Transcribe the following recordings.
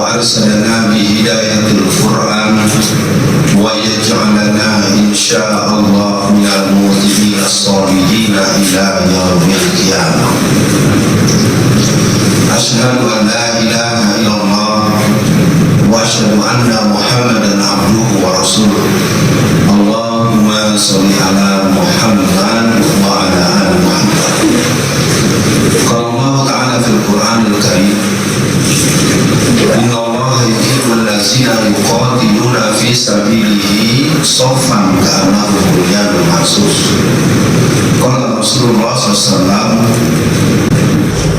وأرسلنا بهداية القرآن ويجعلنا إن شاء الله من المهتدين الصالحين إلى يوم القيامة. أشهد أن لا إله إلا الله وأشهد أن محمدا عبده ورسوله. اللهم صل على محمد وعلى آل محمد. قال الله تعالى في القرآن الكريم: إن الله يحب الذين يقاتلون في سبيله صفا كأنهم بنيان مرصوص. قال رسول الله صلى الله عليه وسلم: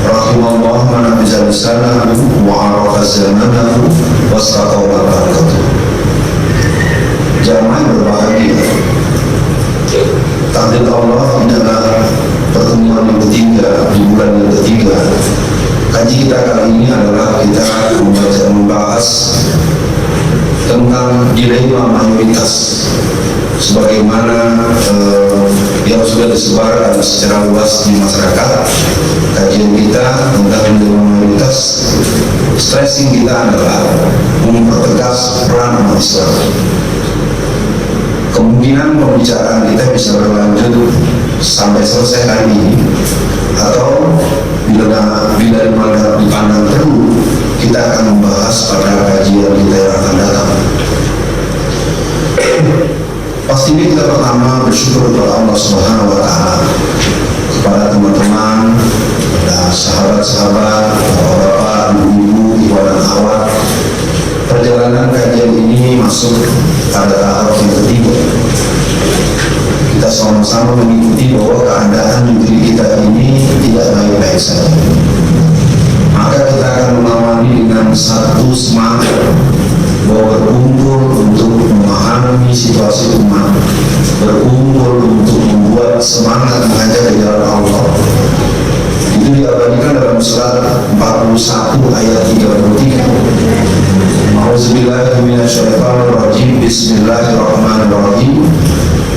rahimallahu man abizal sanahu wa arafa zamanahu wastaqawma barakatuh. Jamaah berbahagia, takdir Allah adalah pertemuan yang ketiga di bulan yang ketiga. Kaji kita kali ini adalah kita membahas tentang dilema mayoritas sebagaimana yang sudah disebarkan secara luas di masyarakat. Kajian kita tentang dilema mayoritas, stressing kita adalah mempertegas peran umat Islam. Kemungkinan pembicaraan kita bisa berlanjut sampai selesai hari ini, atau bila dipandang perlu, kita akan membahas pada kajian kita yang akan datang. Pastinya kita pertama bersyukur kepada Allah Subhanahu wa Ta'ala, kepada teman-teman dan sahabat-sahabat, bapak-bapak, ibu-ibu, ibu dan akhwat. Perjalanan kajian ini masuk pada tahap yang ketiga. Kita sama-sama mengikuti bahwa keadaan negeri kita ini tidak baik-baik saja. Maka kita akan mengawali dengan satu semangat bahwa berkumpul untuk memahami situasi umat, berkumpul untuk membuat semangat mengajak ke jalan Allah. Itu diabadikan dalam surat 41 ayat 33. A'udzubillahi minasyaitonirrajim. Bismillahirrahmanirrahim.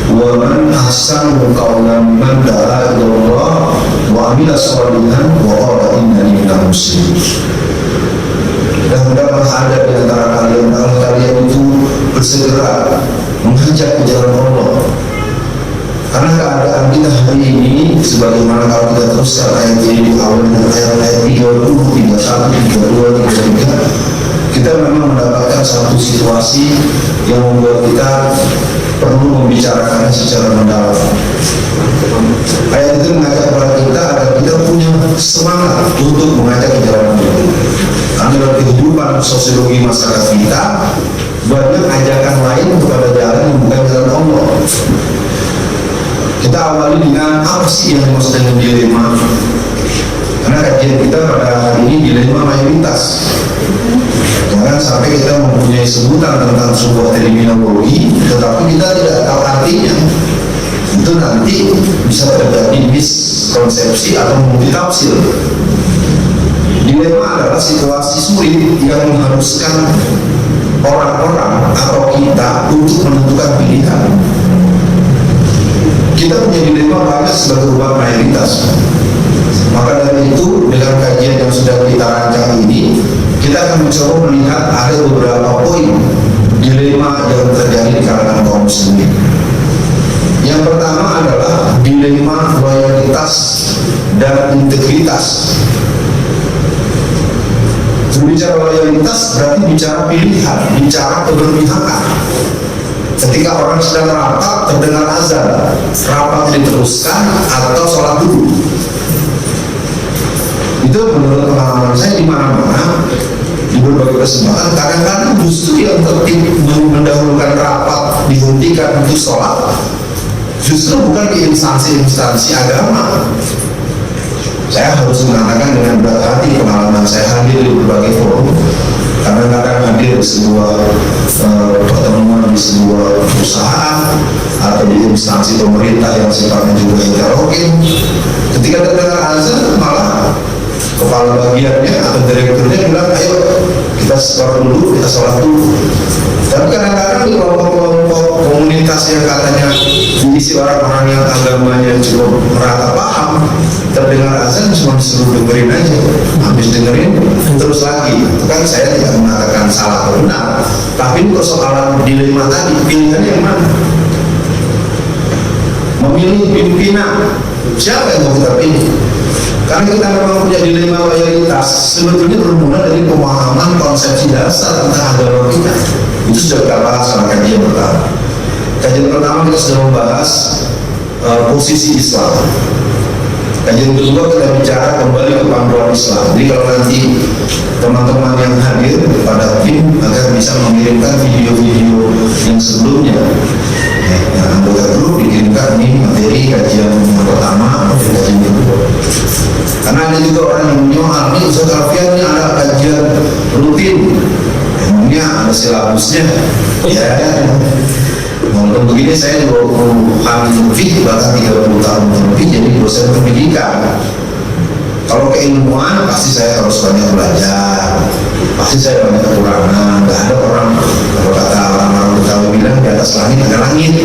Wa man ahsanu qawlan mimman da'a ila Allah wa 'amila shalihan wa qala innani minal muslimin. Dan hendaklah ada di antara kalian, kalau kalian itu bersegera mengajak ke jalan Allah. Karena keadaan kita hari ini, sebagaimana kalau kita teruskan ayat ini di awal dengan ayat-ayat 30, 31, 32, 33, kita memang mendapatkan satu situasi yang membuat kita perlu membicarakannya secara mendalam. Ayat itu mengajak kepada kita agar kita punya semangat untuk mengajak ke jalan Allah. Karena dalam kehidupan sosiologi masyarakat kita, banyak ajakan lain kepada jalan yang bukan jalan Allah. Kita awali dengan apa sih yang dimaksud dengan dilema? Karena kajian kita pada hari ini dilema mayoritas. Jangan sampai kita mempunyai sebutan tentang sebuah terminologi, tetapi kita tidak tahu artinya. Itu nanti bisa terjadi miskonsepsi atau multitafsir. Dilema adalah situasi sulit yang mengharuskan orang-orang atau kita untuk menentukan pilihan. Kita punya dilema banyak sebagai umat mayoritas. Maka dari itu, dengan kajian yang sudah kita rancang ini, kita akan mencoba melihat ada beberapa poin dilema yang terjadi di kalangan kaum muslimin. Yang pertama adalah dilema loyalitas dan integritas. Berbicara loyalitas berarti bicara pilihan, bicara keberpihakan. Ketika orang sedang rapat, terdengar azan, rapat diteruskan atau sholat dulu. Itu menurut pengalaman saya di mana-mana, di berbagai kesempatan, kadang-kadang justru yang tertib mendahulukan rapat dihentikan untuk sholat, justru bukan di instansi-instansi agama. Saya harus mengatakan dengan berat hati, pengalaman saya hadir di berbagai forum, kadang-kadang hadir di sebuah pertemuan di sebuah perusahaan atau di instansi pemerintah yang sifatnya juga heterogen. Ketika terdengar azan, malah kepala bagiannya atau direkturnya bilang, ayo kita sholat dulu, kita sholat dulu. Tapi kadang-kadang di kelompok-kelompok komunitas yang katanya diisi orang-orang yang agamanya cukup merata paham, terdengar azan cuma disuruh dengerin aja, habis dengerin terus lagi. Kan kan saya tidak mengatakan salah atau benar, tapi untuk soalan dilema tadi, pilihannya yang mana? Memilih pimpinan, siapa yang mau kita pilih? Karena kita memang punya dilema loyalitas, sebetulnya bermula dari pemahaman konsepsi dasar tentang agama kita. Itu sudah kita bahas pada kajian pertama. Kajian pertama kita sudah membahas posisi Islam. Kajian kedua kita bicara kembali ke panduan Islam. Jadi kalau nanti teman-teman yang hadir pada tim agar bisa mengirimkan video-video yang sebelumnya, yang anggota grup dikirimkan nih materi kajian yang pertama dan kajian kedua. Karena ada juga orang yang menyoal, nih Ustaz Alfian ini ada kajian rutin, emangnya ada silabusnya? Ya, walaupun begini saya 20-an lebih, bahkan 30 tahun lebih jadi dosen pendidikan. Kalau keilmuan pasti saya harus banyak belajar, pasti saya banyak kekurangan. Gak ada orang, kalau kata orang-orang Betawi bilang di atas langit ada langit.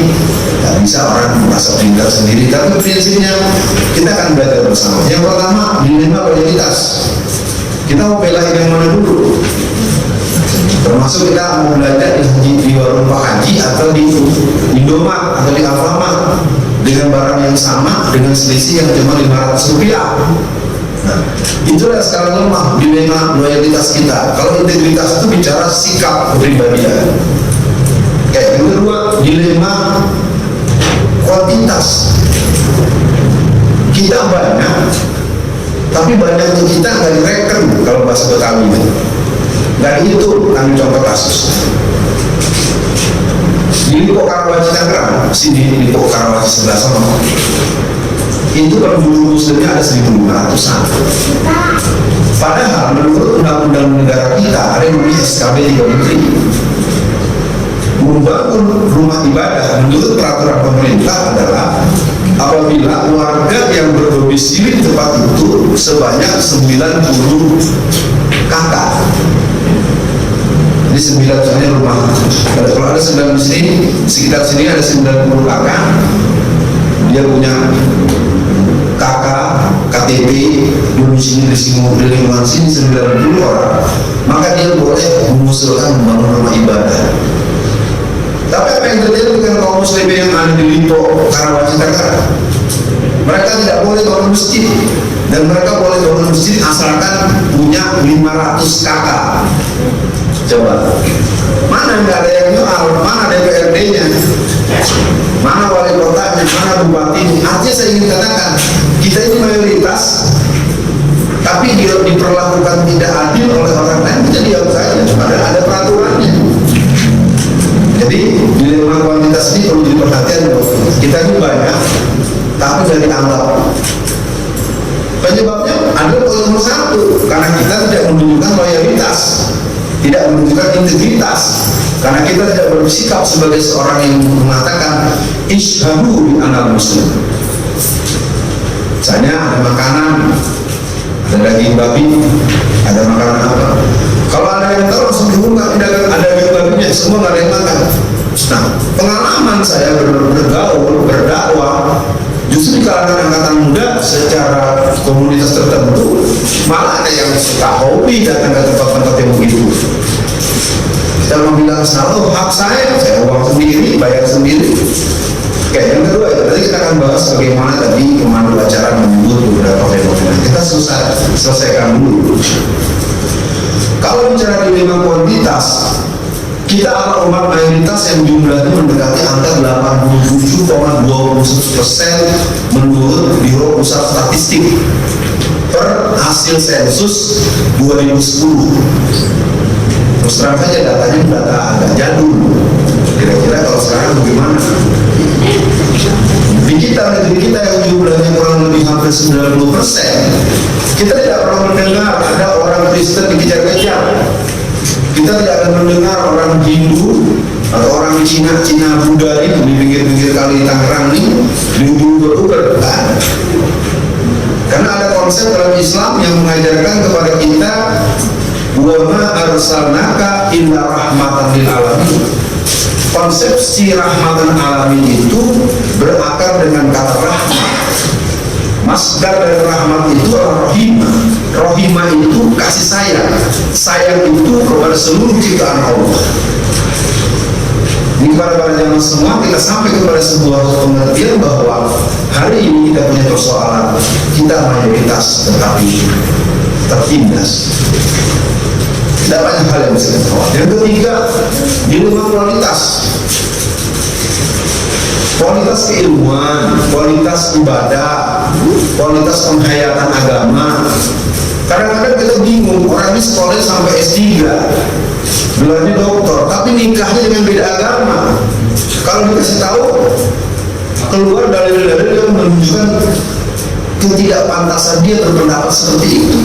Gak bisa orang merasa pintar sendiri. Tapi prinsipnya kita akan belajar bersama. Yang pertama, dilema loyalitas. Kita mau belain yang mana dulu? Termasuk kita mau belajar di warung Pak Haji atau di Indomaret atau di Alfamart dengan barang yang sama dengan selisih yang cuma 500 rupiah. Nah, itulah sekarang lemah dilema loyalitas kita. Kalau integritas itu bicara sikap kepribadian. Yang kedua, dilema kuantitas. Kita banyak, tapi banyaknya kita nggak direken kalau bahasa Betawi. Dan itu kami contoh kasus. Di Lipo Karawaci Tangerang, sini Lipo Karawaci sebelah sana, itu penduduk muslimnya ada 1.500-an. Padahal menurut undang-undang negara kita ada yang namanya SKB 3 Menteri. Membangun rumah ibadah menurut peraturan pemerintah adalah apabila warga yang berdomisili di tempat itu sebanyak 90 kakak. Ini 9 misalnya rumah. Kalau ada 9 di sini, sekitar sini ada 90 kakak. Dia punya kakak, KTP, dulu sini di lingkungan sini 90 orang. Maka dia boleh mengusulkan membangun rumah ibadah. Tapi apa yang terjadi dengan kaum muslimin yang ada di Lipo Karawaci Tangerang? Mereka tidak boleh bangun masjid, dan mereka boleh bangun masjid asalkan punya 500 kakak. Coba, mana nggak ada yang nyoal, mana DPRD-nya, mana wali kotanya, mana bupatinya? Artinya saya ingin katakan, kita ini mayoritas, tapi dia diperlakukan tidak adil oleh orang lain, kita diam saja, padahal ada peraturannya. Jadi dilema kuantitas ini perlu diperhatikan. Kita ini banyak, tapi dari anggap. Penyebabnya adalah nomor satu, karena kita tidak menunjukkan loyalitas, tidak menunjukkan integritas, karena kita tidak bersikap sebagai seorang yang mengatakan isyhadu bi anal muslim. Misalnya ada makanan, ada daging babi, ada makanan apa? Kalau ada yang tahu langsung diungkap, ada daging babinya, semua nggak ada yang makan. Nah, pengalaman saya bergaul, berdakwah, justru di kalangan angkatan muda secara komunitas tertentu malah ada yang suka hobi datang ke tempat-tempat yang begitu. Kita mau bilang selalu hak saya uang sendiri, bayar sendiri. Oke, yang kedua itu nanti kita akan bahas bagaimana tadi pemandu acara menyebut beberapa fenomena. Kita selesaikan dulu. Kalau bicara dilema kuantitas, kita adalah umat mayoritas yang jumlahnya mendekati angka 87,21% menurut Biro Pusat Statistik per hasil sensus 2010. Terus terang saja datanya data agak jadul. Kira-kira kalau sekarang bagaimana? Di negeri kita yang jumlahnya kurang lebih hampir 90%, kita tidak pernah mendengar ada orang Kristen dikejar-kejar. Kita tidak akan mendengar orang Hindu atau orang Cina Buddha itu di pinggir-pinggir kali Tangerang ini diuber-uber, kan? Karena ada konsep dalam Islam yang mengajarkan kepada kita wa ma arsalnaka illa rahmatan lil alamin. Konsepsi rahmatan alamin itu berakar dengan kata rahmat. Masdar dari rahmat itu adalah rohimah. Rohimah itu kasih sayang. sayang itu kepada seluruh ciptaan Allah. Ini kepada zaman semua kita sampai kepada sebuah pengertian bahwa hari ini kita punya persoalan, kita mayoritas tetapi tertindas. Tidak banyak hal yang bisa kita khawatir. Yang ketiga, di luar kualitas. Kualitas keilmuan, kualitas ibadah, kualitas penghayatan agama. Kadang-kadang kita bingung, orang ini sekolahnya sampai S3, gelarnya doktor, tapi nikahnya dengan beda agama. Kalau dikasih tahu, keluar dalil-dalil yang menunjukkan ketidakpantasan dia berpendapat seperti itu.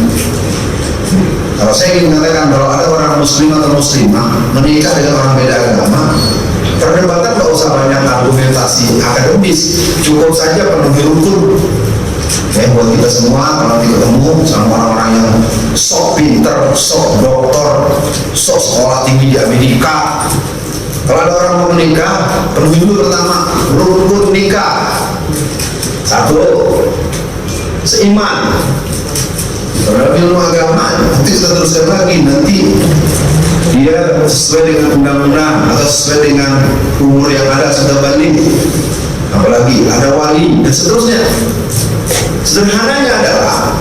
Kalau saya ingin mengatakan kalau ada orang muslim atau muslimah menikah dengan orang beda agama, perdebatan tidak usah banyak argumentasi akademis, cukup saja penuhi rukun. Buat kita semua kalau kita ketemu sama orang-orang yang sok pinter, sok doktor, sok sekolah tinggi di Amerika, kalau ada orang mau menikah, penuhi dulu pertama rukun nikah. Satu, seiman. Kalau ilmu agama, nanti kita teruskan lagi, nanti dia sesuai dengan undang-undang atau sesuai dengan umur yang ada sudah balik, apalagi ada wali dan seterusnya. Sederhananya adalah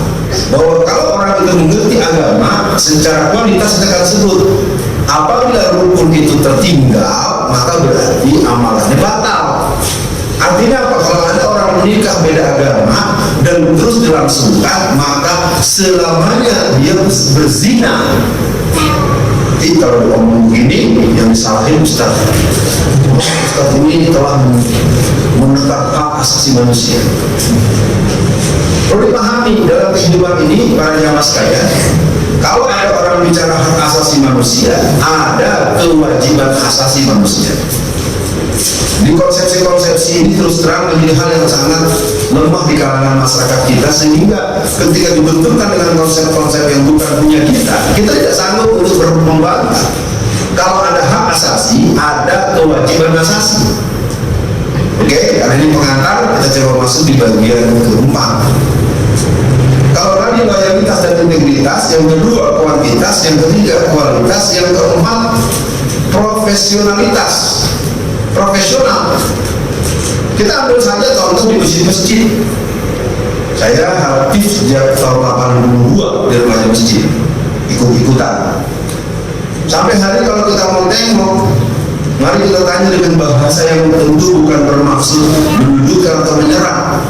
bahwa kalau orang itu mengerti agama secara kualitas kita akan sebut, apabila rukun itu tertinggal maka berarti amalannya batal. Artinya apa? Kalau ada orang menikah beda agama dan terus dilangsungkan, maka selamanya dia berzina. Jadi kalau diomong begini, yang disalahin Ustaz ini telah menentang hak asasi manusia. Perlu dipahami dalam kehidupan ini para jamaah sekalian, kalau ada orang bicara hak asasi manusia, ada kewajiban asasi manusia. Di konsepsi-konsepsi ini terus terang menjadi hal yang sangat lemah di kalangan masyarakat kita, sehingga ketika dibenturkan dengan konsep-konsep yang bukan punya kita tidak sanggup untuk membantah. Kalau ada hak asasi, ada kewajiban asasi. Oke, karena ini pengantar, kita coba masuk di bagian keempat. Kalau tadi loyalitas dan integritas, yang kedua kuantitas, yang ketiga kualitas, yang keempat profesionalitas. Profesional. Kita ambil saja contoh di masjid-masjid. Saya aktif sejak tahun 82 di remaja masjid, ikut-ikutan. Sampai hari kalau kita mau tengok, mari kita tanya dengan bahasa yang tentu bukan bermaksud mendudukan atau menyerang.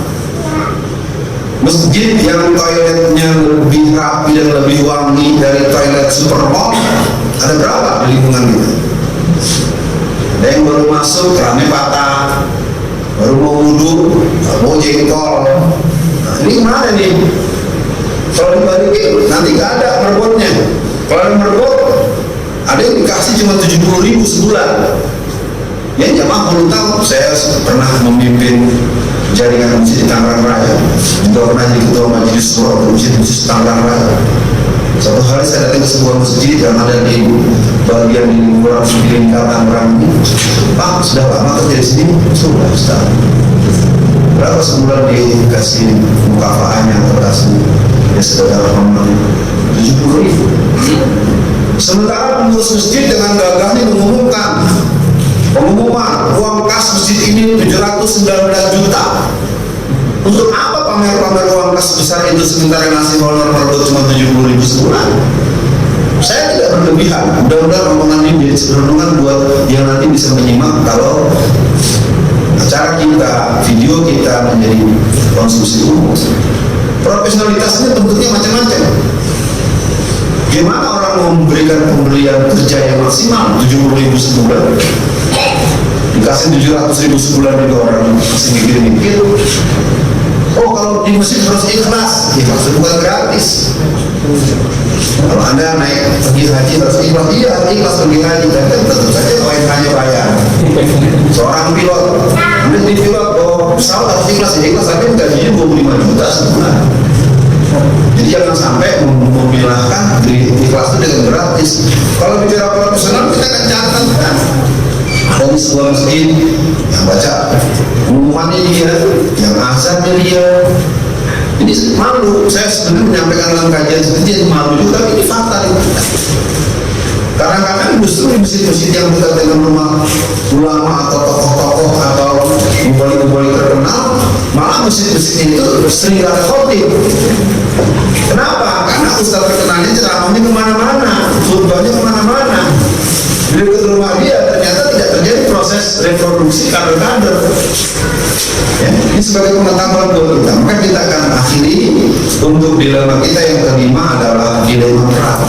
Masjid yang toiletnya lebih rapi dan lebih wangi dari toilet supermall, ada berapa di lingkungan kita? Ada yang baru masuk kerannya patah, baru mau wudhu, mau jengkol. Nah, ini gimana nih? Kalau dibalikin nanti gak ada merbotnya. Kalau ada merbot, ada yang dikasih cuma 70.000 sebulan. Ya jamaah perlu tahu, saya pernah memimpin jaringan masjid di Tangerang Raya, juga pernah jadi ketua majelis surah masjid Tangerang Raya. Satu hari saya datang ke sebuah masjid yang ada di bagian di lingkungan di lingkar Tangerang ini. Pak, sudah lama kerja di sini? Sudah, Ustaz. Berapa sebulan dikasih mukafaahnya atau kasih ya sudah dalam 70.000. Sementara pengurus masjid dengan gagahnya mengumumkan pengumuman uang kas masjid ini 719 juta. Untuk apa pamer-pamer uang kas besar itu sementara ngasih honor merbot cuma 70.000 sebulan? Saya tidak berlebihan. Mudah-mudahan omongan ini jadi renungan buat yang nanti bisa menyimak kalau acara kita, video kita menjadi konsumsi umum. Profesionalitasnya bentuknya macam-macam. Gimana orang mau memberikan pemberian kerja yang maksimal 70.000 sebulan? Dikasih 700.000 sebulan juga orang masih mikir-mikir. Oh, kalau di masjid harus ikhlas. Ikhlas itu bukan gratis. Kalau Anda naik pergi haji harus ikhlas. Iya, ikhlas pergi haji. Dan tentu saja ONH-nya bayar. Seorang pilot, Anda di pilot, oh pesawat harus ikhlas. Ikhlas, tapi gajinya 25 juta sebulan. Jadi jangan sampai memilahkan ikhlas itu dengan gratis. Kalau bicara profesional, kita akan catatkan. Ada di sebuah masjid yang baca pengumumannya dia, yang azannya dia, di Ini malu, saya sebenarnya menyampaikan dalam kajian seperti itu malu juga, tapi ini fakta nih. Kadang-kadang justru di masjid-masjid yang dekat dengan rumah ulama atau tokoh-tokoh atau mubalik-mubalik terkenal, malah masjid-masjid itu sering ada khotib. Kenapa? Karena ustaz terkenalnya ceramahnya kemana-mana, khutbahnya kemana-mana. Bila ke rumah dia ternyata tidak terjadi proses reproduksi kader-kader. Ya, ini sebagai pengetahuan buat kita. Maka kita akan akhiri untuk dilema kita yang kelima adalah dilema perang.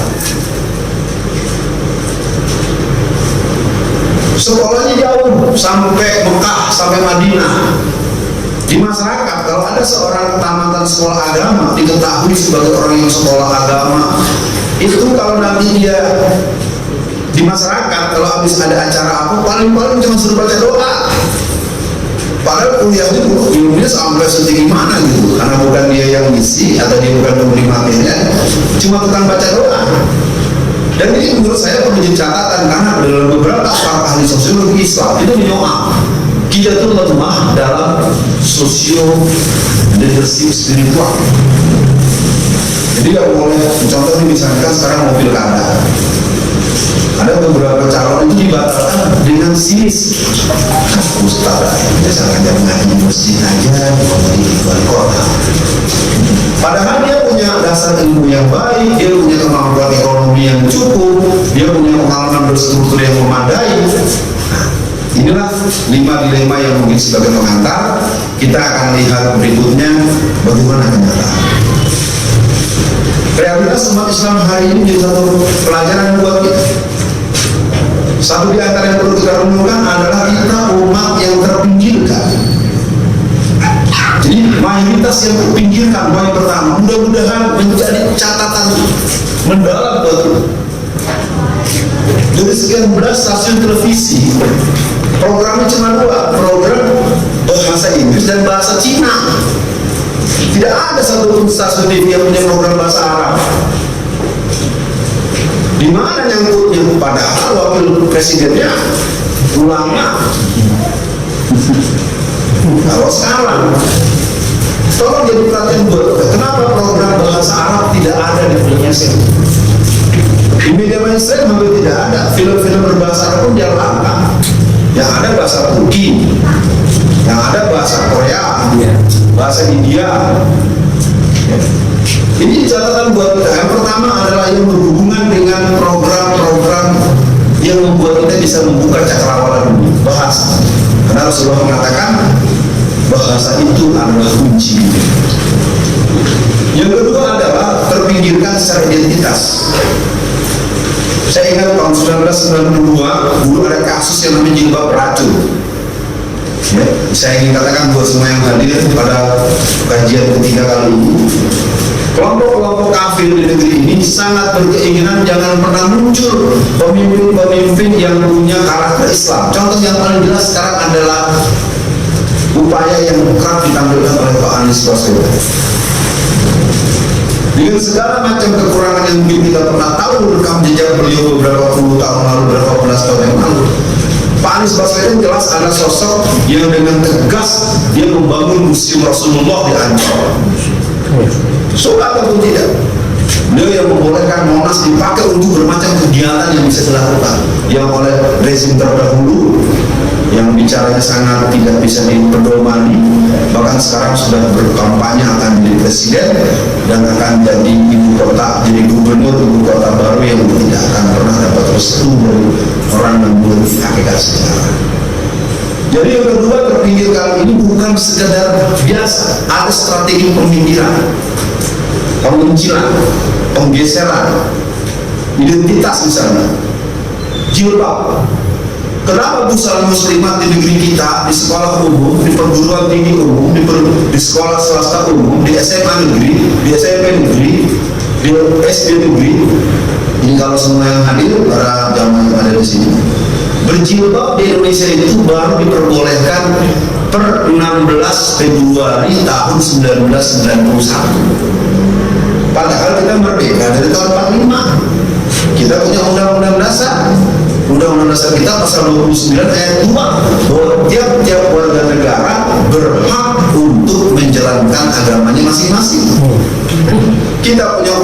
Sekolahnya jauh sampai Mekah, sampai Madinah. Di masyarakat kalau ada seorang tamatan sekolah agama diketahui sebagai orang yang sekolah agama, itu kalau nanti dia di masyarakat kalau habis ada acara apa paling-paling cuma suruh baca doa. Padahal kuliahnya ilmunya sampai setinggi mana gitu, karena bukan dia yang ngisi atau dia bukan pemberi materinya, cuma tentang baca doa. Dan ini menurut saya perlu jadi catatan, karena dalam beberapa para ahli sosiologi Islam itu menyoal kita itu lemah dalam sosio leadership spiritual. Jadi ya boleh contohnya misalkan sekarang mobil kada, ada beberapa calon itu dibatalkan dengan sinis. Ustaz, misalkan dia mengaji masjid aja, di wali kota. Padahal dia punya dasar ilmu yang baik, dia punya kemampuan ekonomi yang cukup, dia punya pengalaman berstruktur yang memadai. Nah, inilah 5 dilema yang mungkin sebagai pengantar. Kita akan lihat berikutnya bagaimana kenyataan. Realitas umat Islam hari ini menjadi satu pelajaran buat kita. Satu di antara yang perlu kita renungkan adalah kita umat yang terpinggirkan. Jadi mayoritas yang terpinggirkan, poin pertama, mudah-mudahan menjadi catatan mendalam buat kita. Dari sekian belas stasiun televisi, programnya cuma 2, program bahasa Inggris dan bahasa Cina. Tidak ada satupun stasiun TV yang punya program bahasa Arab. Di mana nyangkutnya? Padahal wakil presidennya ulama. Kalau sekarang, tolong jadi perhatian buat kenapa program bahasa Arab tidak ada di Indonesia. Di media mainstream hampir tidak ada. Film-film berbahasa Arab pun jarang langka. Yang ada bahasa Turki, yang ada bahasa Korea, bahasa India. Ini catatan buat kita. Yang pertama adalah yang berhubungan dengan program-program yang membuat kita bisa membuka cakrawala dunia bahasa. Karena Rasulullah mengatakan bahasa itu adalah kunci. Yang kedua adalah terpinggirkan secara identitas. Saya ingat tahun 1992 dulu ada kasus yang namanya jilbab racun. Ya, saya ingin katakan buat semua yang hadir pada kajian ketiga kali ini, kelompok-kelompok kafir di negeri ini sangat berkeinginan jangan pernah muncul pemimpin-pemimpin yang punya karakter Islam. Contoh yang paling jelas sekarang adalah upaya yang kerap ditampilkan oleh Pak Anies Baswedan. Dengan segala macam kekurangan yang mungkin kita pernah tahu rekam jejak beliau beberapa puluh tahun lalu, beberapa belas tahun yang lalu, Pak Anies Baswedan jelas ada sosok yang dengan tegas dia membangun museum Rasulullah di Ancol. Suka ataupun tidak, beliau yang membolehkan Monas dipakai untuk bermacam kegiatan yang bisa dilakukan, yang oleh rezim terdahulu yang bicaranya sangat tidak bisa dipedomani, bahkan sekarang sudah berkampanye akan jadi presiden dan akan jadi ibu kota, jadi gubernur ibu kota baru yang tidak akan pernah dapat restu dari orang yang belum hakikat sejarah. Jadi yang kedua, terpinggir kali ini bukan sekedar biasa, ada strategi peminggiran, penguncilan, penggeseran identitas. Misalnya jilbab. Kenapa busana muslimat di negeri kita, di sekolah umum, di perguruan tinggi umum, di sekolah swasta umum, di SMA negeri, di SMP negeri, di SD negeri, ini kalau semua yang hadir, para jamaah yang ada di sini, berjilbab di Indonesia itu baru diperbolehkan per 16 Februari tahun 1991. Padahal kita merdeka dari tahun 45. Kita punya undang-undang dasar. Undang-undang dasar kita pasal 29 ayat 2 bahwa tiap-tiap warga negara berhak untuk menjalankan agamanya masing-masing.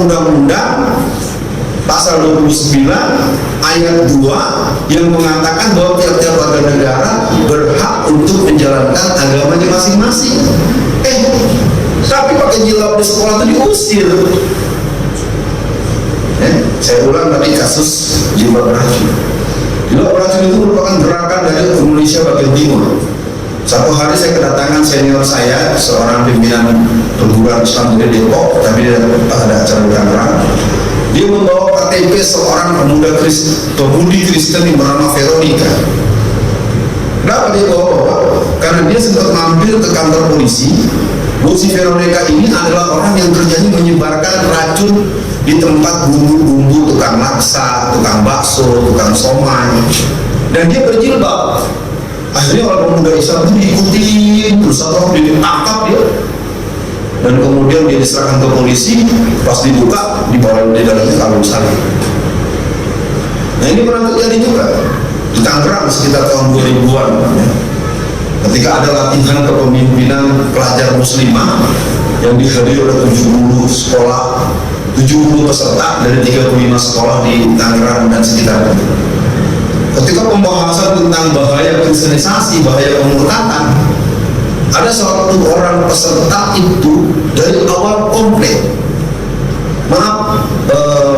undang-undang pasal 29 ayat 2 yang mengatakan bahwa tiap-tiap warga negara berhak untuk menjalankan agamanya masing-masing. Tapi pakai jilbab di sekolah itu diusir. Saya ulang tadi kasus jilbab racun. Jilbab racun itu merupakan gerakan dari Indonesia bagian timur. Satu hari saya kedatangan senior saya, seorang pimpinan perguruan Islam di Depok, tapi dia ada acara di Tangerang. Dia membawa KTP seorang pemudi Kristen yang bernama Veronica. Kenapa dia bawa? Karena dia sempat mampir ke kantor polisi. Si Veronica ini adalah orang yang kerjanya menyebarkan racun di tempat bumbu-bumbu, tukang laksa, tukang bakso, tukang somai, dan dia berjilbab. Akhirnya orang pemuda Islam itu diikutin, terus orang ditangkap dia, dan kemudian dia diserahkan ke polisi. Pas dibuka, dibawa di dalamnya kalung salib. Nah, ini pernah terjadi juga di Tangerang sekitar tahun 2000-an, ketika ada latihan kepemimpinan pelajar muslimah yang dihadiri oleh 70 sekolah, 70 peserta dari 35 sekolah di Tangerang dan sekitarnya. Ketika pembahasan tentang bahaya kristenisasi, bahaya pemurtadan, ada satu orang peserta itu dari awal komplain, maaf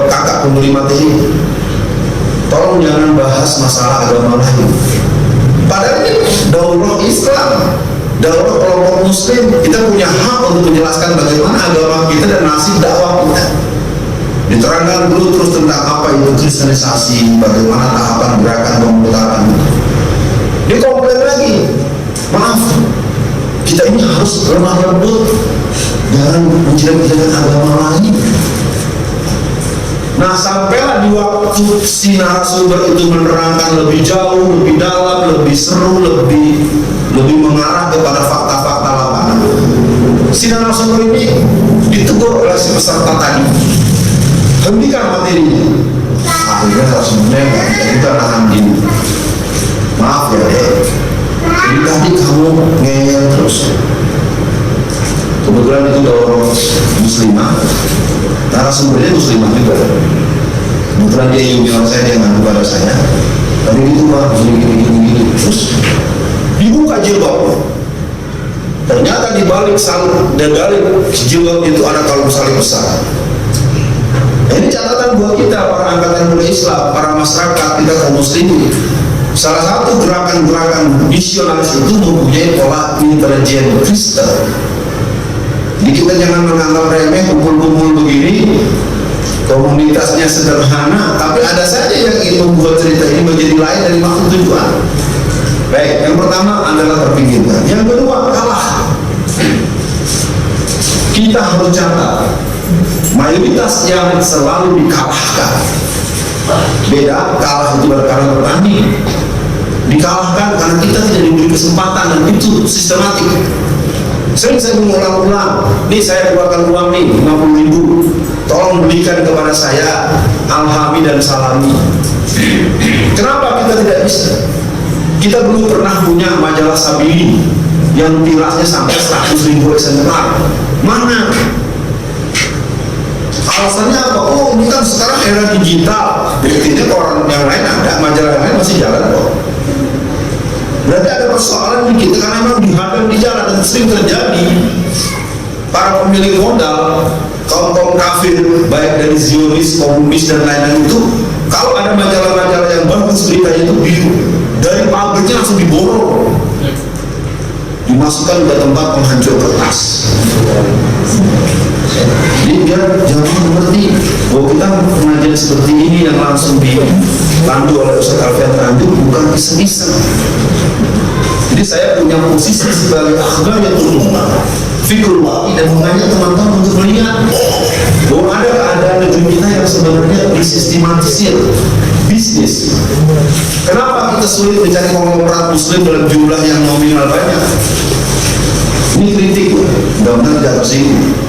kakak pemberi materi, tolong jangan bahas masalah agama lain. Padahal ini daurah Islam, daurah kelompok muslim, kita punya hak untuk menjelaskan bagaimana agama kita dan nasib dakwah kita. Diterangkan dulu terus tentang apa itu kristenisasi, bagaimana tahapan gerakan pemurtadan. Dia komplain lagi, maaf, kita ini harus lemah lembut, jangan menjelek-jelekan agama lain. Nah, sampailah di waktu si narasumber itu menerangkan lebih jauh, lebih dalam, lebih seru, lebih mengarah kepada fakta-fakta lapangan, si narasumber ini ditegur oleh si peserta tadi, hentikan materinya. Akhirnya narasumbernya kita nahan diri. Maaf ya deh, jadi tadi kamu ngeyel terus. Kebetulan itu daurah muslimah, narasumbernya muslimah juga. Kebetulan dia junior saya, dia ngadu pada saya. Tapi itu Pak, gini. Terus dibuka jilbab. Ternyata di balik salib dan balik jilbab itu ada kalung salib besar. Ini catatan buat kita, para angkatan muda Islam, para masyarakat kita kaum muslimin. Salah satu gerakan-gerakan misionaris itu mempunyai pola intelijen Kristen. Jadi kita jangan menganggap remeh kumpul-kumpul begini, komunitasnya sederhana, tapi ada saja yang ingin membuat cerita ini menjadi lain dari maksud tujuan. Baik, yang pertama adalah terpinggirkan. Yang kedua, kalah. Kita harus catat, mayoritas yang selalu dikalahkan. Beda, kalah itu berkala bertanding. Dikalahkan karena kita tidak diberi kesempatan, dan itu sistematik. Sering saya mengulang-ulang, nih saya keluarkan uang nih 50.000, tolong belikan kepada saya alhami dan salami. Kenapa kita tidak bisa? Kita belum pernah punya majalah Sabili yang tirasnya sampai 100.000 eksemplar. Mana? Alasannya apa? Oh, ini kan sekarang era digital. Buktinya koran yang lain ada, majalah yang lain masih jalan kok. Berarti ada persoalan di kita karena memang dihadang di jalan, dan sering terjadi para pemilik modal, kaum kafir, baik dari Zionis, komunis dan lain-lain itu, kalau ada majalah-majalah yang bagus beritanya itu dari pabriknya langsung diborong, dimasukkan ke tempat penghancur kertas. Jadi biar jangan mengerti bahwa kita pengajian seperti ini yang langsung dipandu oleh Ustaz Alfian Tanjung bukan iseng-iseng. Jadi saya punya posisi sebagai akhbar yang terutama fikul waqi, dan mengajak teman-teman untuk melihat bahwa ada keadaan negeri kita yang sebenarnya disistematisir bisnis. Kenapa kita sulit mencari konglomerat muslim dalam jumlah yang nominal banyak? Ini kritik, mudah-mudahan tidak tersinggung.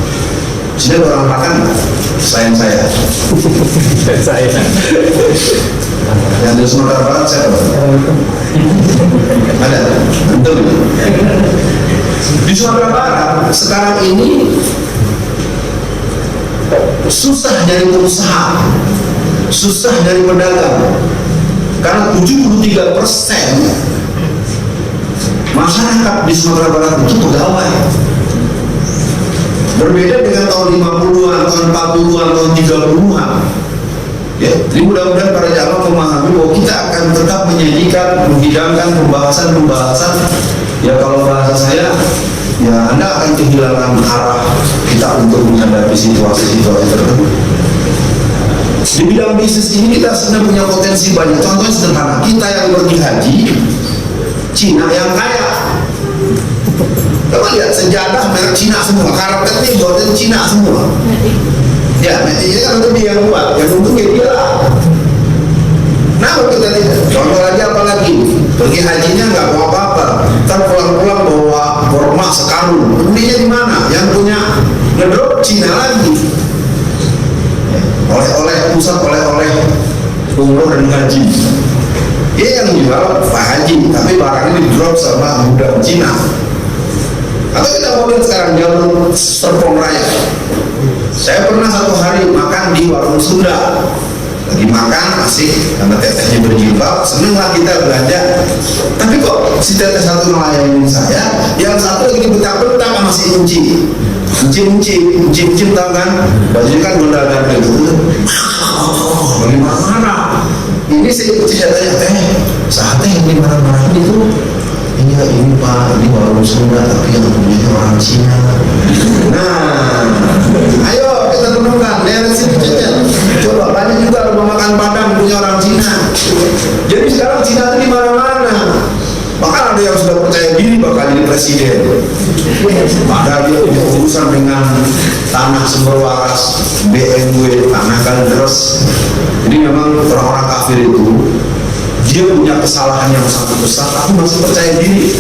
Sini orang makan, sayang saya. Saya. Yang di Sumatera Barat saya ada, betul. Di Sumatera Barat sekarang ini susah nyari pengusaha, susah nyari pedagang, karena 73% masyarakat di Sumatera Barat itu pegawai. Berbeda dengan tahun 50-an, tahun 40-an, tahun 30-an. Ya, jadi mudah-mudahan para jamaah memahami bahwa kita akan tetap menyajikan, menghidangkan pembahasan-pembahasan. Ya kalau bahasa saya, ya Anda akan kehilangan arah kita untuk menghadapi situasi-situasi tertentu. Di bidang bisnis ini kita sebenarnya punya potensi banyak. Contohnya sederhana, kita yang pergi haji, Cina yang kaya. Coba lihat sejadah merek Cina semua, karpetnya buatan Cina semua. Ya, ini kan itu dia yang buat, yang untung dia lah. Nah, kita lihat, contoh lagi apalagi, pergi hajinya nggak bawa apa-apa, ntar pulang-pulang bawa forma sekarung, belinya di mana? Yang punya ngedrop Cina lagi. Oleh-oleh pusat, oleh-oleh umroh dan haji. Dia yang jual Pak Haji, tapi barangnya di drop sama budak Cina. Atau kita mau lihat sekarang jalur Serpong Raya. Saya pernah satu hari makan di warung Sunda, lagi makan asik karena tetehnya berjilbab, seneng lah kita belanja. Tapi kok si teteh satu melayani saya, yang satu lagi bentak-bentak sama si Unci tahu kan, bajunya kan gondal-gondal gitu. Bagaimana? Ini saya tanya, sate yang dimarah-marahin itu. Iya ini Pak, ini warung Sunda tapi yang punya orang Cina. Nah, ayo kita temukan daerah sini aja. Coba banyak juga rumah makan Padang punya orang Cina. Jadi sekarang Cina itu di mana-mana. Bahkan ada yang sudah percaya diri bakal jadi presiden. Padahal dia punya urusan dengan tanah sumber waras, BMW, tanah kalders. Jadi memang orang-orang kafir itu dia punya kesalahan yang sangat besar, tapi masih percaya diri.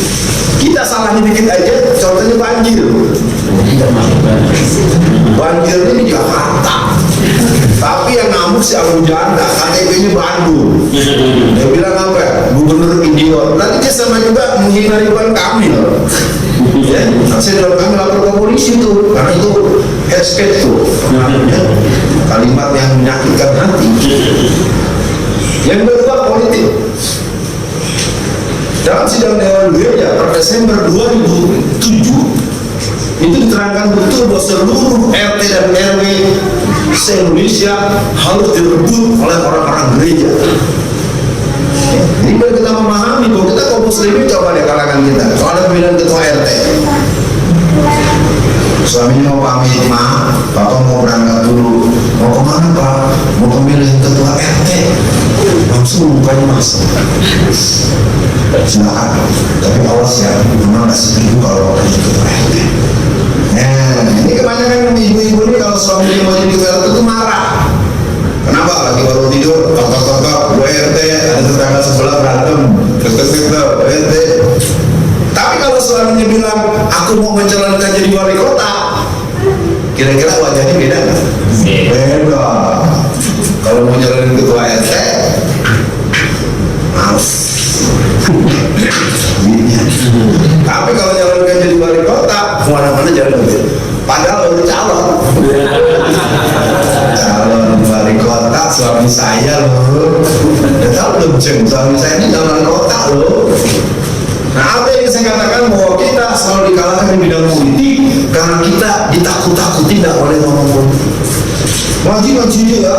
Kita salahnya dikit aja, contohnya banjir. Banjirnya di Jakarta, tapi yang ngamuk si Abu Janda, KTP-nya Bandung. Dia bilang apa? Gubernur idiot. Nanti dia sama juga menghina Ridwan Kamil. Ya, saya Ridwan Kamil lapor ke polisi tuh, karena itu head speech tuh, kalimat yang menyakitkan hati. Yang kedua politik. Dalam sidang Dewan Gereja per Desember 2007 itu diterangkan betul bahwa seluruh RT dan RW se-Indonesia harus direbut oleh orang-orang gereja. Jadi kalau kita memahami bahwa kita kaum muslimin, coba deh kalangan kita, soalnya pemilihan ketua RT, suaminya mau pamit, Ma, Bapak mau berangkat dulu. Mau kemana Pak? Mau pemilihan ketua RT. Langsung mukanya masuk. Silakan, tapi awas ya, memang nggak setuju kalau mau jadi ketua RT. Nah, ini kebanyakan ibu-ibu ini kalau suaminya mau jadi ketua RT itu marah. Kenapa? Lagi baru tidur, tok-tok-tok, gue RT, ada tetangga sebelah berantem, tok-tok-tok, RT. Tapi kalau suaminya bilang, aku mau mencalonkan jadi wali kota, kira-kira wajahnya beda nggak? Beda. Kalau mau nyalonin ketua RT, males. Tapi kalau nyalonkan jadi wali kota, kemana-mana jalan beda. Padahal baru calon. Calon wali kota, suami saya loh. Udah tahu belum Ceng? Suami saya ini calon kota loh. Nah, apa yang saya katakan bahwa kita selalu dikalahkan di bidang politik karena kita ditakut-takuti tidak boleh ngomong politik. Ngaji ya,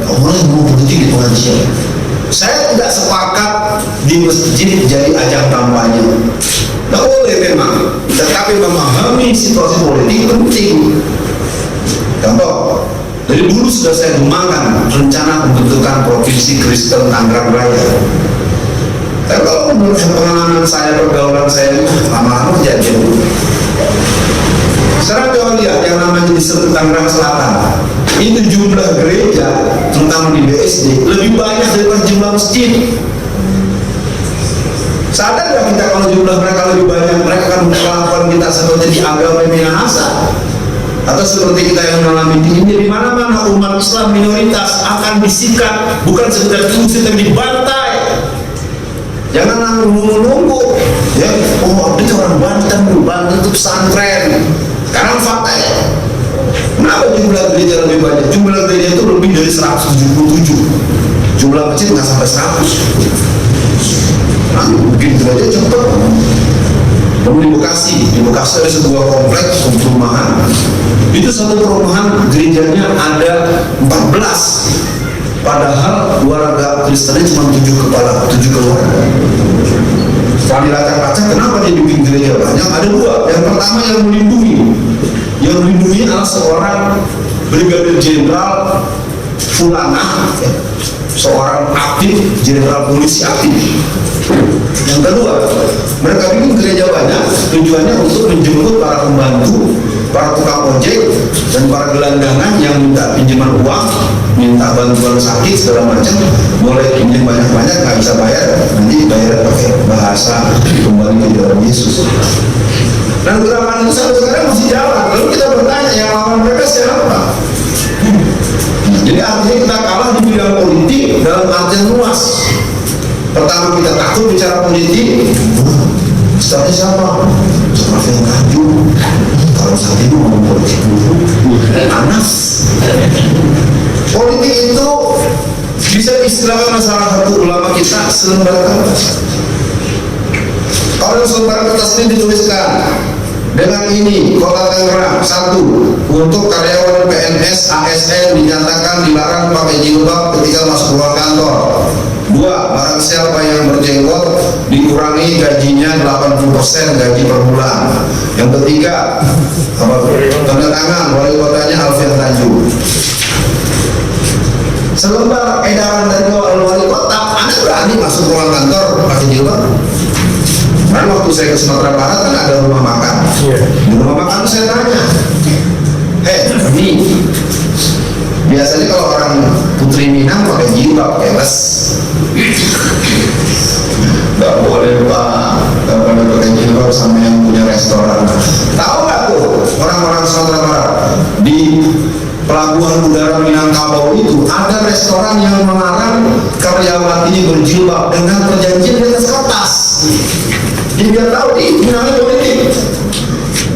nggak boleh ngomong politik di pengajian. Saya tidak sepakat di masjid jadi ajang kampanye. Nggak boleh memang, tetapi memahami situasi politik penting. Contoh, dari dulu sudah saya kembangkan rencana pembentukan Provinsi Kristen Tangerang Raya. Tapi kalau menurut pengalaman saya, pergaulan saya, lama-lama kejadian. Sekarang coba lihat yang namanya di Tangerang Selatan, itu jumlah gereja, terutama di BSD, lebih banyak daripada jumlah masjid. Sadar nggak kita kalau jumlah mereka lebih banyak, mereka akan melakukan kita seperti di agama Minahasa, atau seperti kita yang mengalami ini, di mana-mana umat Islam minoritas akan disikat, bukan sekedar diusir tapi dibantai. Jangan nunggu-nunggu, ya. Oh, itu orang Banten itu pesantren. Sekarang fakta ya. Kenapa jumlah gereja lebih banyak? Jumlah gereja itu lebih dari 177. Jumlah masjid nggak sampai 100. Nah, bikin gereja cepat. Lalu di Bekasi ada sebuah kompleks perumahan. Itu satu perumahan gerejanya ada 14. Padahal warga Kristennya cuma 7 keluarga. Setelah dilacak-lacak, kenapa dia bikin gereja banyak? Ada 2. Yang pertama yang melindungi adalah seorang brigadir jenderal Fulana, seorang aktif, jenderal polisi aktif. Yang kedua, mereka bikin gereja banyak, tujuannya untuk menjemput para pembantu, para tukang ojek, dan para gelandangan yang minta pinjaman uang, minta bantuan sakit segala macam, boleh pinjam banyak-banyak, nggak bisa bayar, nanti bayar pakai bahasa kembali ke dalam Yesus. Dan gerakan itu sampai sekarang masih jalan. Lalu kita bertanya, yang lawan mereka siapa? Jadi artinya kita kalah di bidang politik dalam artian luas. Pertama kita takut bicara politik. Ustaznya siapa? Rafael Tanjung. Kalau saat ini ngomong politik dulu, Anas. Politik itu bisa diistilahkan salah satu ulama kita selembar kertas. Kalau selembar kertas ini dituliskan dengan ini, Kota Tangerang 1, untuk karyawan PNS ASN dinyatakan dilarang pakai jilbab ketika masuk ruang kantor. 2, barang siapa yang berjenggot dikurangi gajinya 80% gaji per bulan. Yang ketiga, tanda tangan wali kotanya Alfian Tanjung. Selembar edaran dari wali kota, Anda berani masuk ruang kantor pakai jilbab? Karena waktu saya ke Sumatera Barat kan ada rumah makan. Di rumah makan saya tanya, ini biasanya kalau orang Putri Minang pakai jilbab, keles. Gak boleh Pak, gak boleh pakai jilbab sama yang punya restoran. Tahu nggak tuh orang-orang Sumatera Barat di Pelabuhan Udara Minangkabau itu ada restoran yang melarang karyawatinya berjilbab dengan perjanjian di atas kertas. Jadi biar tahu ini namanya politik.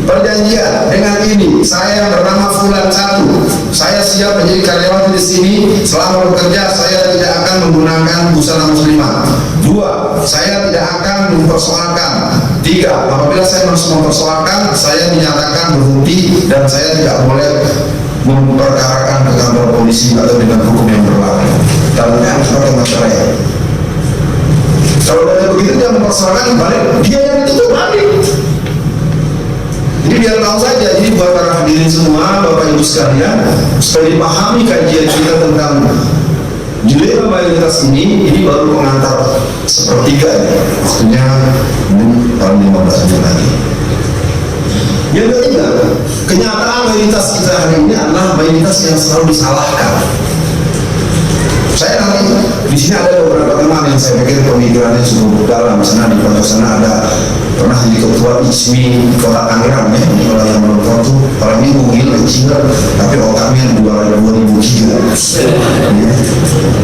Perjanjian dengan ini, saya yang bernama Fulan 1, saya siap menjadi karyawan di sini. Selama bekerja saya tidak akan menggunakan busana muslimah. 2, saya tidak akan mempersoalkan. 3, apabila saya mempersoalkan, saya dinyatakan berhenti dan saya tidak boleh memperkarakan ke kantor polisi atau dengan hukum yang berlaku. Tapi harus pakai materai. Kalau dari begitu dia mempersoalkan, balik dia yang ditutup balik. Jadi biar tahu saja, jadi buat para hadirin semua, Bapak Ibu sekalian, supaya dipahami kajian kita tentang dilema mayoritas ini baru pengantar sepertiga ya. Waktunya ini paling 15 menit lagi. Yang ketiga, kenyataan mayoritas kita hari ini adalah mayoritas yang selalu disalahkan. Saya nanti di sini ada beberapa teman yang saya pikir pemikirannya cukup dalam. Sana di pondok sana ada pernah jadi ketua ISMI Kota Tangerang ya. Kalau yang menonton tuh orang ini mungil kecil, tapi otaknya 2000 giga. Ya.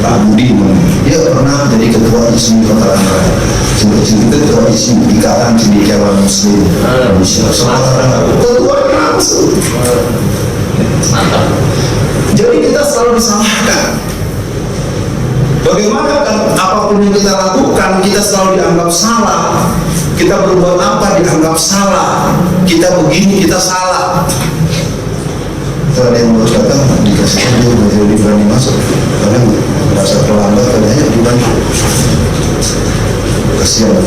Pak Budi dia pernah jadi ketua ISMI Kota Tangerang. Kecil itu ketua ISMI Ikatan Cendekiawan Muslim Indonesia. Ketua langsung. Jadi kita selalu disalahkan. Bagaimana kan apapun yang kita lakukan, kita selalu dianggap salah. Kita berbuat apa dianggap salah. Kita begini, kita salah. Kalau ada yang mau datang, dikasih dia jadi berani masuk. Karena merasa terlambat, katanya dibanding. Kasihan.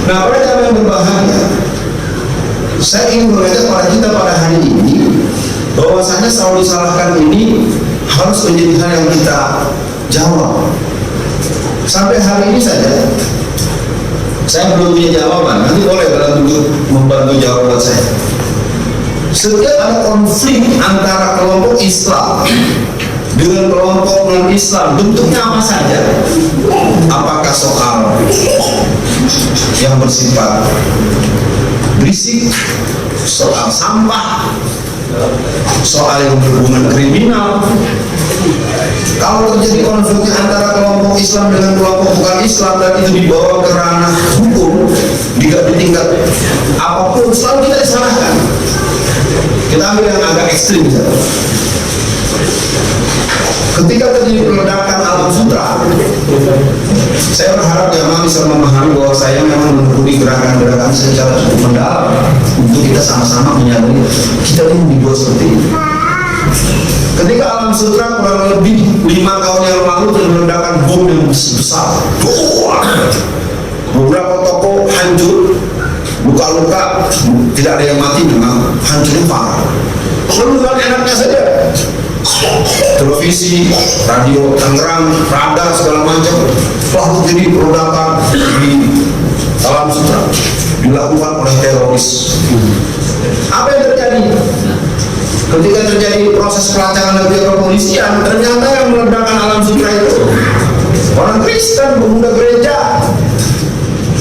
Nah, pada cara yang berbahaya, saya ingin mengajak pada kita pada hari ini, bahwasanya selalu disalahkan ini harus menjadi hal yang kita jawab. Sampai hari ini saja saya belum punya jawaban. Nanti boleh kalian membantu jawaban saya. Setiap ada konflik antara kelompok Islam dengan kelompok non-Islam, bentuknya apa saja? Apakah soal yang bersifat berisik, soal sampah, soal yang berhubungan kriminal? Kalau terjadi konfliknya antara kelompok Islam dengan kelompok bukan Islam dan itu dibawa ke ranah hukum di tingkat apapun, selalu kita disalahkan. Kita ambil yang agak ekstrim misalnya. Ketika terjadi peledakan Alam Sutra, saya berharap jamaah bisa memahami bahwa saya memang menekuni gerakan-gerakan secara cukup mendalam untuk kita sama-sama menyadari kita ini dibuat seperti ini. Ketika Alam Sutra kurang lebih 5 tahun yang lalu terledakan bom yang besar, beberapa toko hancur, luka-luka, tidak ada yang mati, memang hancurnya parah. Lalu dengan enaknya saja televisi, radio, Tangerang, radar segala macam lalu jadi peledakan di Alam Sutra dilakukan oleh teroris. Apa yang terjadi? Ketika terjadi proses pelacakan dari kepolisian, ternyata yang meledakkan Alam Sutra itu orang Kristen, pemuda gereja.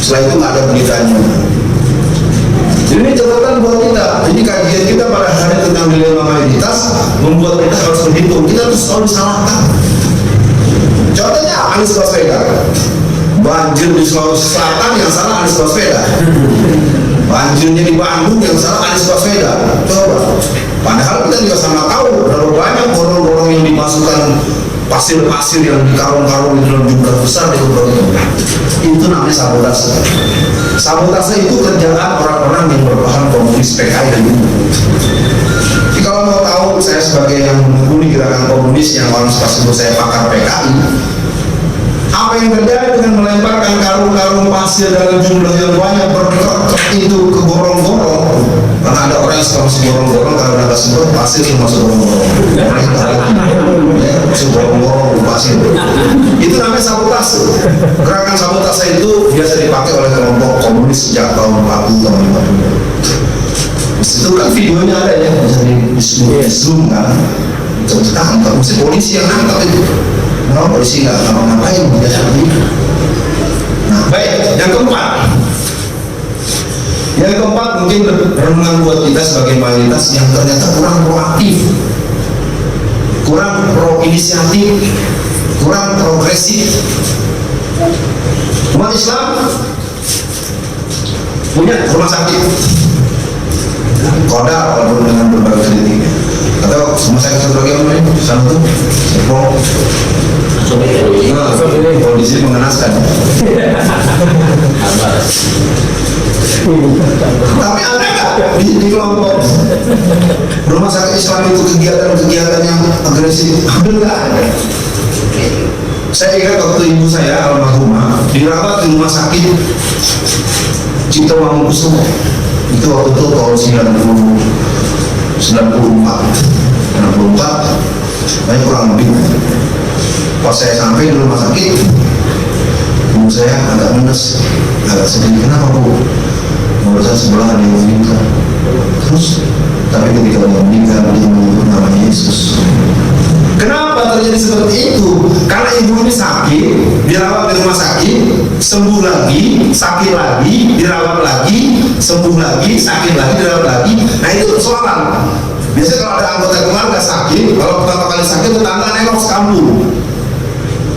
Setelah itu nggak ada beritanya. Ini catatan buat kita. Jadi kajian kita pada hari tentang dilema mayoritas membuat kita harus berhitung. Kita harus selalu disalahkan. Contohnya Anies Baswedan. Banjir di Sulawesi Selatan yang salah Anies Baswedan. Banjirnya di Bandung yang salah Anies Baswedan. Coba. Padahal kita juga sama tahu berapa banyak gorong-gorong yang dimasukkan pasir-pasir yang di karung-karung itu dalam jumlah besar di pulau itu. Itu namanya sabotase. Sabotase itu kerjaan orang-orang yang berpaham komunis PKI dan itu. Jadi kalau mau tahu saya sebagai yang menekuni gerakan komunis yang orang suka sebut saya pakar PKI, apa yang terjadi dengan melemparkan karung-karung pasir dalam jumlah yang banyak berdekat itu ke gorong-gorong? Karena ada orang yang suka masuk gorong-gorong, kalau ada semprot pasir yang masuk gorong-gorong. Masuk gorong-gorong pasir. Itu namanya sabotase. Gerakan sabotase itu biasa dipakai oleh kelompok komunis sejak tahun 40 tahun 50. Itu kan videonya ada ya, bisa di zoom kan. Kita angkat, mesti polisi yang angkat itu. Nah, polisi nggak ngapa-ngapain biasa begitu. Nah, baik, yang keempat. Yang keempat mungkin renungan buat kita sebagai mayoritas yang ternyata kurang proaktif, kurang pro-inisiatif, kurang progresif. Umat Islam punya rumah sakit, Kodar walaupun dengan berbagai kritik, atau rumah sakit sebagai apa ini? Satu, Sepol. Kondisi mengenaskan. Tapi ada nggak di kelompok rumah sakit Islam itu kegiatan-kegiatan yang agresif? Hampir nggak ada. Saya ingat waktu ibu saya almarhumah dirawat di rumah sakit Cipto Mangunkusumo. Itu waktu itu tahun 94, banyak kurang lebih. Pas saya sampai di rumah sakit, ibu saya agak minus, agak sedih. Kenapa bu? Menurut saya sebelah ada yang meninggal. Terus, tapi ketika dia meninggal, dia menyebut nama Yesus. Kenapa terjadi seperti itu? Karena ibu ini sakit, dirawat di rumah sakit, sembuh lagi, sakit lagi, dirawat lagi, sembuh lagi, sakit lagi, dirawat lagi. Nah itu persoalan. Biasanya kalau ada anggota keluarga sakit, kalau pertama kali sakit tetangga nengok sekampung.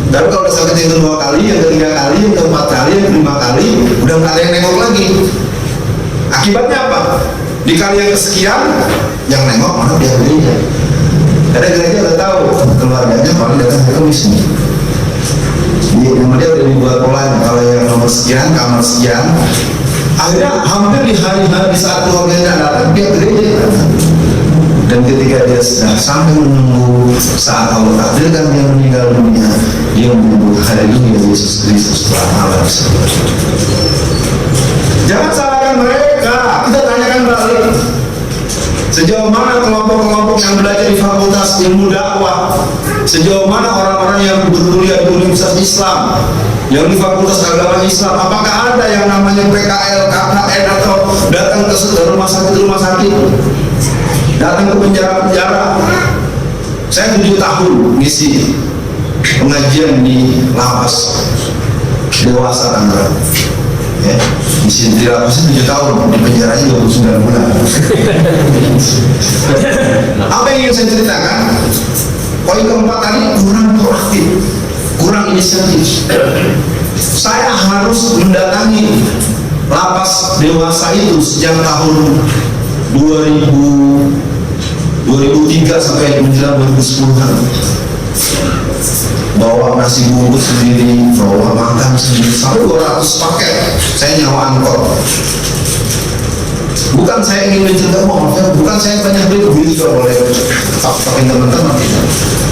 Tapi kalau udah sakit yang kedua kali, yang ketiga kali, yang keempat kali, yang kelima kali, udah nggak ada yang nengok lagi. Akibatnya apa? Di kali yang kesekian, yang nengok mana pihak gereja. Ada gereja udah tahu keluarganya paling datang ke Kamis nih. Jadi nama dia udah dibuat polanya. Kalau yang nomor sekian, kamar sekian. Akhirnya hampir di hari-hari saat keluarganya datang, dia gereja. Dan ketika dia sudah sampai menunggu saat Allah takdirkan dia meninggal dunia, dia menyebut haleluya Yesus Kristus telah malam. Jangan salahkan mereka. Kita tanyakan balik. Sejauh mana kelompok-kelompok yang belajar di Fakultas Ilmu Dakwah, sejauh mana orang-orang yang berkuliah di Universitas Islam, yang di Fakultas Agama Islam, apakah ada yang namanya PKL, KKN atau datang ke rumah sakit, datang ke penjara-penjara? Saya 7 tahun ngisi pengajian di lapas dewasa Tangerang. Ya, di lapas 7 tahun, di penjaranya 29 bulan. Apa yang ingin saya ceritakan? Poin keempat tadi, kurang proaktif, kurang inisiatif. Saya harus mendatangi lapas dewasa itu sejak tahun 2006 2003 sampai menjelang 2010-an. Bawa nasi bungkus sendiri, bawa makan sendiri, sampai 200 paket. Saya nyawa angkot. Bukan saya ingin mencegah bukan saya banyak duit juga boleh pakai teman-teman.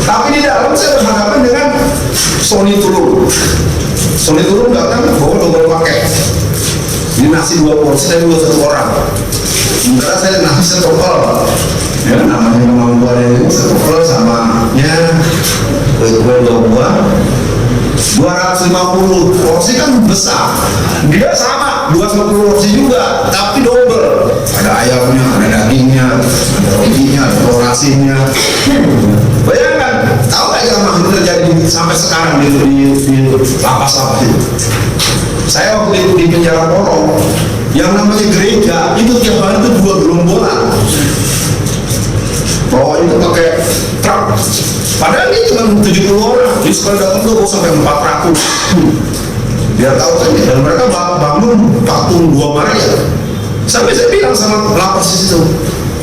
Tapi di dalam saya berhadapan dengan Sony Turun. Sony Turun datang bawa double paket. Ini nasi 2 porsi dari 1 orang. Sementara saya nasi setopel. Ya, namanya kemampuan itu setopel sama nya kue 2 buah 250 porsi kan besar. Dia sama 250 porsi juga, tapi double. Ada ayamnya, ada dagingnya, ada rotinya, ada telur asinnya. Bayangkan, tahu nggak yang masih terjadi sampai sekarang di lapas-lapas itu? Saya waktu itu di penjara Porong, yang namanya gereja itu tiap hari itu 2 gerombolan. Bawa itu pakai truk. Padahal ini cuma 70 orang, jadi sekali datang tuh sampai 400. Biar tahu saja, dan mereka bangun patung 2 Maria. Sampai saya bilang sama lapas itu,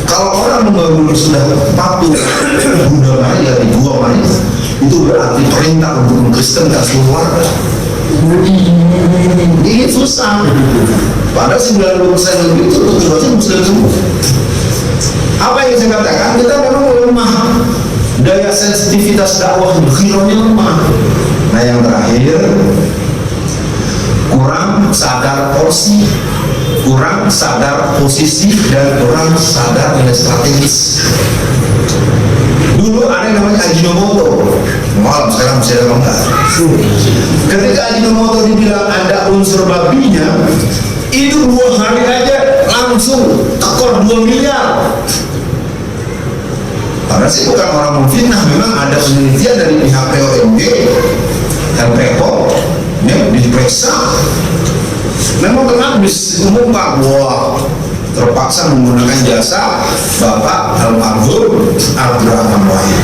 kalau orang membangun sudah patung Bunda Maria di 2 Maria, itu berarti perintah untuk mengkristenkan seluruh warga. Ini susah. Padahal 90% lebih itu tujuannya muslim semua. Apa yang saya katakan, kita memang lemah. Daya sensitivitas dakwah khirohnya lemah. Nah yang terakhir, kurang sadar porsi, kurang sadar posisi, dan kurang sadar nilai strategis. Dulu ada yang namanya Ajinomoto, malam sekarang masih ada enggak? Ketika Ajinomoto dibilang ada unsur babinya, itu 2 hari aja langsung tekor 2 miliar. Karena sih bukan orang memfitnah, memang ada penelitian dari pihak POMG dan PEPO yang diperiksa. Memang tenang diumumkan, wah terpaksa menggunakan jasa Bapak Almarhum Abdurrahman Wahid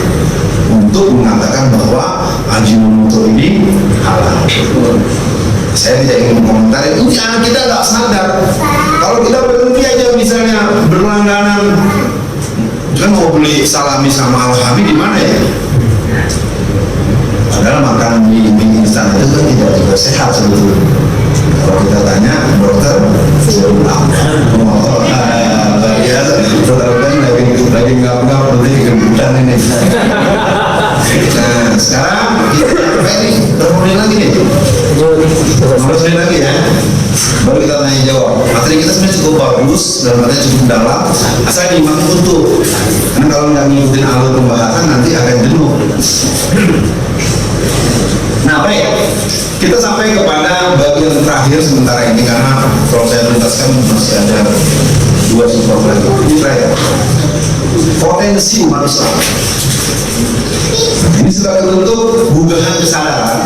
untuk mengatakan bahwa Ajinomoto ini halal. Saya tidak ingin mengomentari, ini anak kita nggak sadar. Kalau kita berhenti aja misalnya berlangganan, kan mau beli salami sama alhami di mana ya? Padahal makan mie instan itu kan tidak juga sehat sebetulnya. Kalau kita tanya dokter, ya, dokter kan lagi nggak berarti kebutuhan ini. Nah sekarang kita apa ini? Bermulai lagi nih. Mulai lagi ya. Baru kita tanya jawab. Materi kita sebenarnya cukup bagus dan materi cukup dalam. Asal diimbangi utuh. Karena kalau nggak ngikutin alur pembahasan nanti akan jenuh. Nah baik, kita sampai kepada bagian terakhir sementara ini karena kalau saya tuntaskan masih ada 2 super lagi. Ini terakhir. Potensi umat Islam. Ini sebagai bentuk gugahan kesadaran.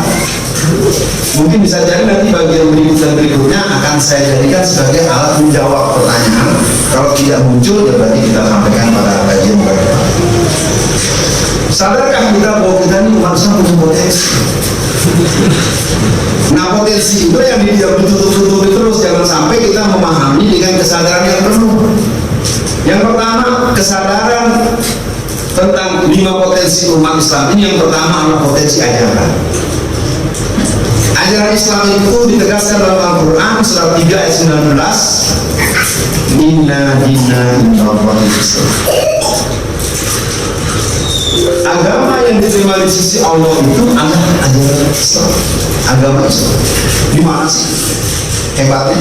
Mungkin bisa jadi nanti bagian berikutnya akan saya jadikan sebagai alat menjawab pertanyaan. Kalau tidak muncul, ya berarti kita sampaikan pada kajian berikutnya. Sadarkah kita bahwa kita ini umat Islam punya potensi? Nah potensi itu yang ditutup-tutupi terus, jangan sampai kita memahami dengan kesadaran yang penuh. Yang pertama, kesadaran tentang 5 potensi umat Islam ini. Yang pertama adalah potensi ajaran. Ajaran Islam itu ditegaskan dalam Al-Quran surat 3 ayat 19. Inna dinna innallahi Islam. Agama yang diterima di sisi Allah itu adalah ajaran Islam, agama Islam. Gimana sih hebatnya?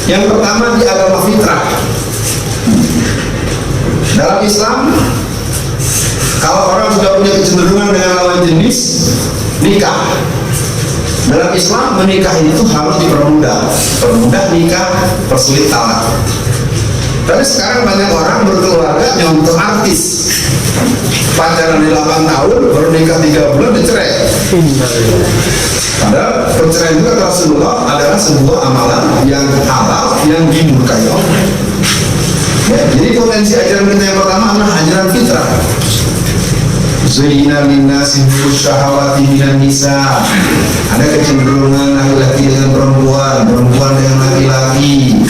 Yang pertama di agama fitrah. Dalam Islam, kalau orang sudah punya kecenderungan dengan lawan jenis, nikah. Dalam Islam menikah itu harus dipermudah, permudah nikah, persulit talak. Tapi sekarang banyak orang berkeluarga nyontoh artis, pacaran di 8 tahun, baru nikah 3 bulan dicerai. Padahal perceraian juga Rasulullah adalah sebuah amalan yang halal, yang dimurkai Allah. Ya, jadi potensi ajaran kita yang pertama adalah ajaran fitrah. Zayyana linnasi syahawati minan nisa. Ada kecenderungan laki-laki dengan perempuan, perempuan dengan laki-laki.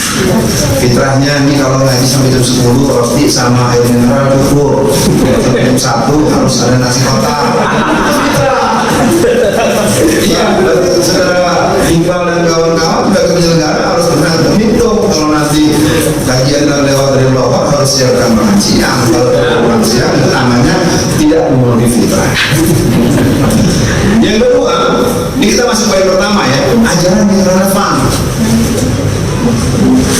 Fitrahnya nih kalau ngaji sampai jam 10 roti sama air mineral cukup. Jam 1 harus ada nasi kotak. Iya, saudara Iqbal dan kawan-kawan sebagai penyelenggara harus benar menghitung. Kalau nanti kajian lewat dari bawah harus siapkan makan siang. Kalau makan siang itu namanya tidak memenuhi fitrah. Yang kedua, ini kita masuk poin pertama ya, ajaran yang relevan.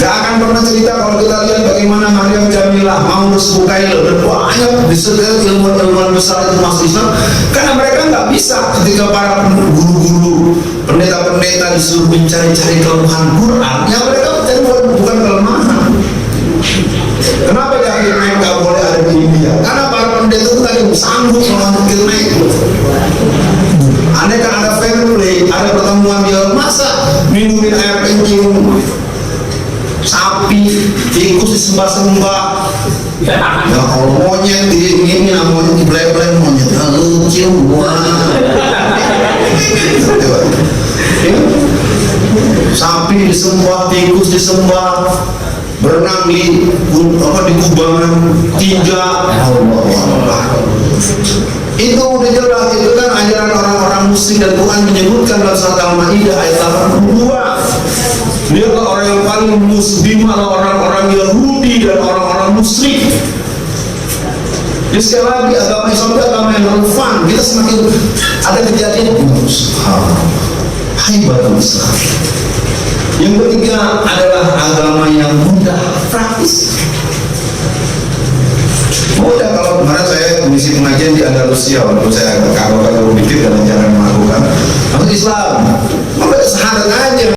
Gak akan pernah cerita kalau kita lihat bagaimana Maryam Jamilah, Maulus Bukail dan banyak disebut ilmuwan besar itu masuk Islam, karena mereka nggak bisa ketika para guru-guru, pendeta-pendeta disuruh mencari-cari kelemahan Quran, yang mereka mencari bukan kelemahan. Kenapa Zakir Naik nggak boleh ada di India? Karena para pendeta itu tadi sanggup melawan Zakir Naik. Andai kan ada fair play, ada pertemuan dia, masa minumin air kencing sapi, tikus disembah-sembah. Ya kalau monyet ini namanya dibelai-belai monyet, lucu banget. Sapi disembah, tikus disembah, berenang di kubangan tinja. Itu udah jelas, itu kan ajaran orang-orang musyrik, dan Quran menyebutkan dalam surat Al-Maidah ayat 82. Dia adalah orang yang paling muslim, adalah orang-orang Yahudi dan orang-orang musyrik. Jadi sekali lagi agama Islam itu agama yang relevan. Kita semakin ada kejadian hebat Islam. Yang ketiga adalah agama yang mudah, praktis. Mudah. Kalau kemarin saya mengisi pengajian di Andalusia, waktu saya kagok-kagok dikit dalam cara melakukan masuk Islam, sampai syahadat aja.